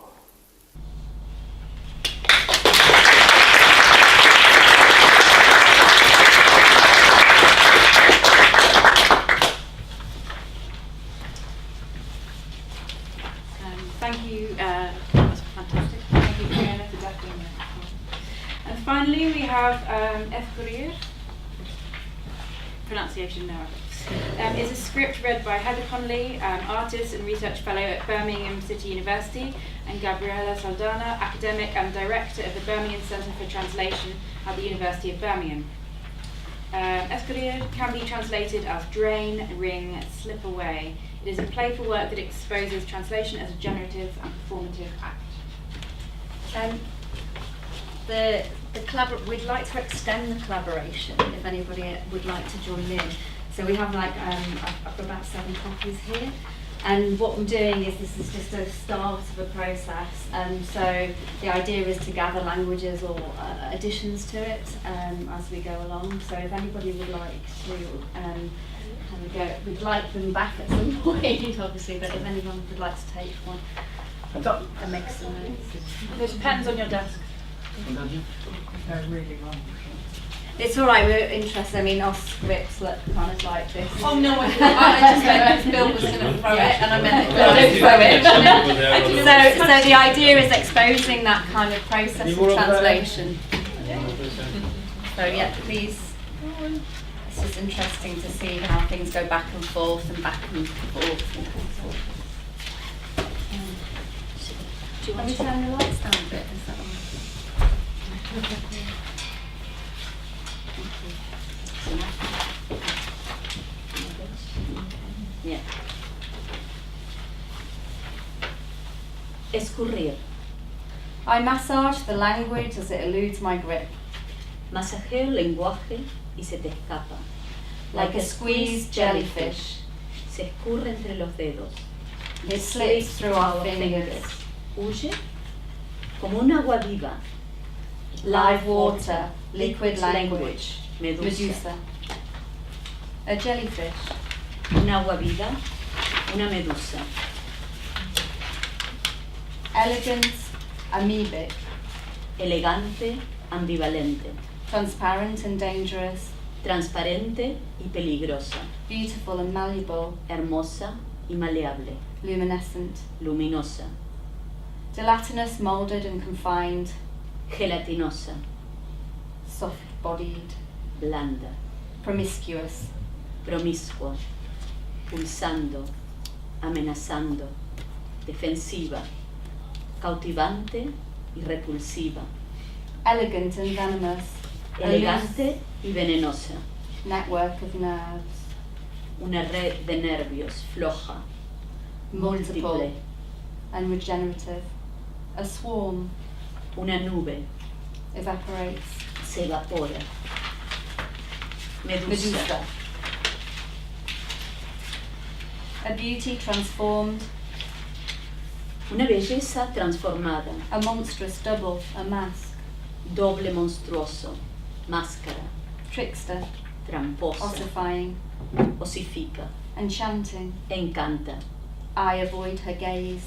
have Escurir. Pronunciation now. It's a script read by Heather Connolly, artist and research fellow at Birmingham City University, and Gabriela Saldana, academic and director of the Birmingham Centre for Translation at the University of Birmingham. Escurir can be translated as drain, ring, slip away. It is a playful work that exposes translation as a generative and performative act. We'd like to extend the collaboration if anybody would like to join in. So we have like, I've got about 7 copies here. And what I'm doing is this is just a start of a process. So the idea is to gather languages or additions to it as we go along. So if anybody would like to have a go, we'd like them back at some point, obviously, but if anyone would like to take one, and make some notes. There's pens on your desk. They're really long. It's all right, we're interested. I mean, our scripts look kind of like this. Oh no, I just meant Bill was going to throw it, and I meant Bill didn't throw it. So the idea is exposing that kind of process of translation. So yeah, please. It's just interesting to see how things go back and forth and back and forth. Do you want to turn the lights down a bit? Is that all right? Yeah. Escurrir. I massage the language as it eludes my grip. Masajeo el lenguaje y se te escapa. Like a squeezed jellyfish. Se escurre entre los dedos. It slips through our fingers. Huye como un agua viva. Live water, liquid language. Medusa. A jellyfish. Un agua viva, una medusa. Elegant, amoebic. Elegante, ambivalente. Transparent and dangerous. Transparente y peligrosa. Beautiful and malleable. Hermosa y maleable. Luminescent. Luminosa. Gelatinous, molded and confined. Gelatinosa. Soft-bodied. Blanda. Promiscuous. Promiscua. Pulsando. Amenazando. Defensiva. Cautivante y repulsiva. Elegant and venomous. Elegante y venenosa. Network of nerves. Una red de nervios floja. Multiple. Múltiple. And regenerative. A swarm. Una nube. Evaporates. Se evapora. Medusa. A beauty transformed. Una belleza transformada. A monstrous double, a mask. Doble monstruoso. Máscara. Trickster. Tramposa. Ossifying. Osifica. Enchanting. Encanta. I avoid her gaze.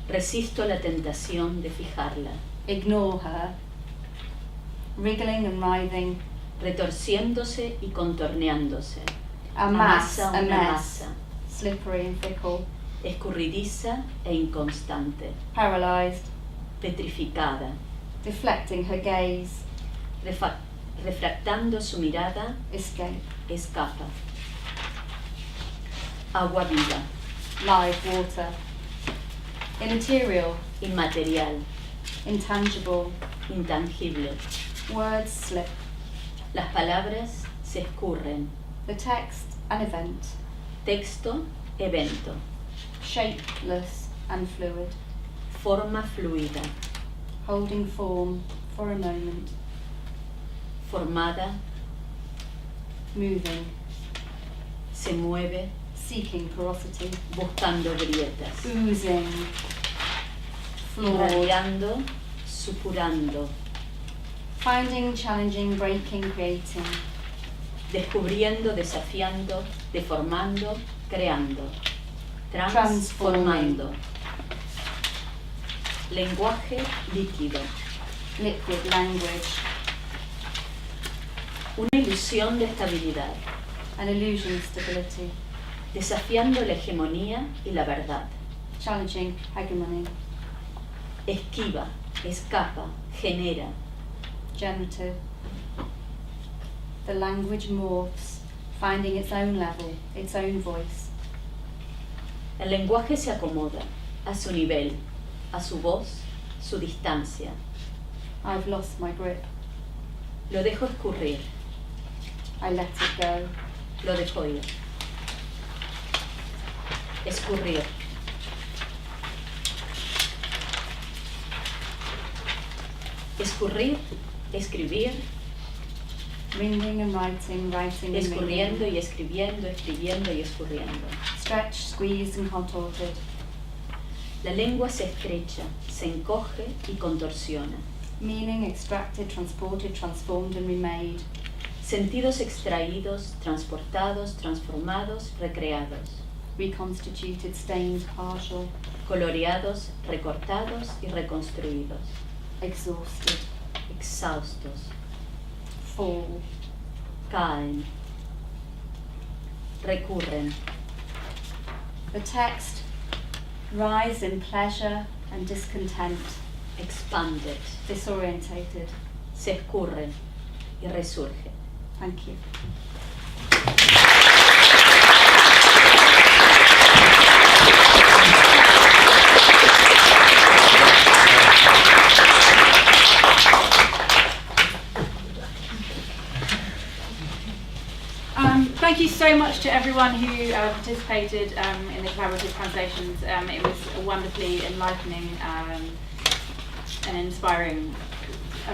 Resisto la tentación de fijarla. Ignore her. Wriggling and writhing. Retorciéndose y contorneándose. A mass, Amasa a una mess. masa. Slippery and fickle. Escurridiza e inconstante. Paralyzed. Petrificada. Deflecting her gaze. Refractando su mirada. Escape. Escapa. Agua viva. Live water. Immaterial. Inmaterial. Intangible. Intangible. Words slip. Las palabras se escurren. The text, an event. Texto, evento. Shapeless and fluid. Forma fluida. Holding form for a moment. Formada. Moving. Se mueve. Seeking porosity. Buscando grietas. Oozing. Flawed. Irradiando, supurando. Finding, challenging, breaking, creating. Descubriendo, desafiando, deformando, creando. Transformando. Lenguaje líquido. Liquid language. Una ilusión de estabilidad. An illusion of stability. Desafiando la hegemonía y la verdad. Challenging hegemony. Esquiva, escapa, genera. Generative. The language morphs, finding its own level, its own voice. El lenguaje se acomoda a su nivel, a su voz, su distancia. I've lost my grip. Lo dejo escurrir. I let it go. Lo dejo ir. Escurrir. Escurrir, escribir. Reading and writing, writing and Escurriendo reading. y escribiendo, escribiendo y escurriendo. Stretched, squeezed and contorted. La lengua se estrecha, se encoge y contorsiona. Meaning extracted, transported, transformed and remade. Sentidos extraídos, transportados, transformados, recreados. Reconstituted, stained, partial. Coloreados, recortados y reconstruidos. Exhausted. Exhaustos. Fall. Caen. Recurren. The text, rise in pleasure and discontent. Expanded. Disorientated. Se escurren y resurgen. Thank you. Thank you so much to everyone who participated in the collaborative translations. It was a wonderfully enlightening and inspiring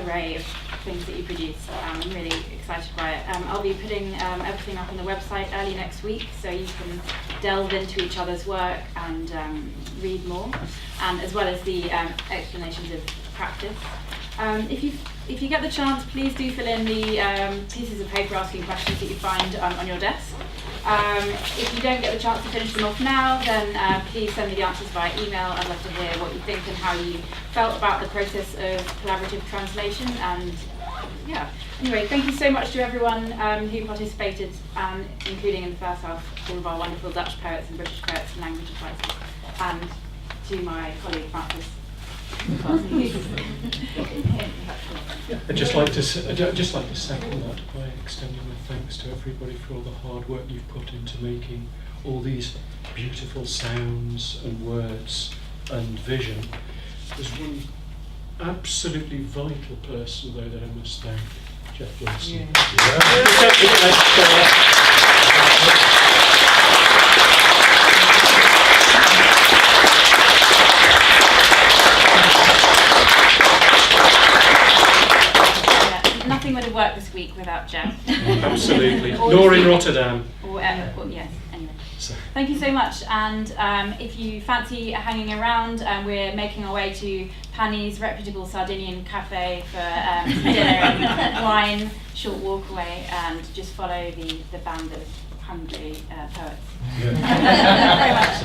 array of things that you produced. I'm really excited by it. I'll be putting everything up on the website early next week, so you can delve into each other's work and read more, and as well as the explanations of practice. If you get the chance, please do fill in the pieces of paper asking questions that you find on your desk. If you don't get the chance to finish them off now, then please send me the answers via email. I'd love to hear what you think and how you felt about the process of collaborative translation. And yeah, anyway, thank you so much to everyone who participated, including in the first half, all of our wonderful Dutch poets and British poets and language advisors, and to my colleague Francis. I'd just like to second that by extending my thanks to everybody for all the hard work you've put into making all these beautiful sounds and words and vision. There's one absolutely vital person though that I must thank, Jeff Wilson. Nothing would have worked this week without Jeff. Absolutely. Nor in Rotterdam. Yes, anyway. Thank you so much. And if you fancy hanging around, we're making our way to Panny's reputable Sardinian cafe for dinner and wine, short walk away, and just follow the band of hungry poets. Yeah. Thank you very much.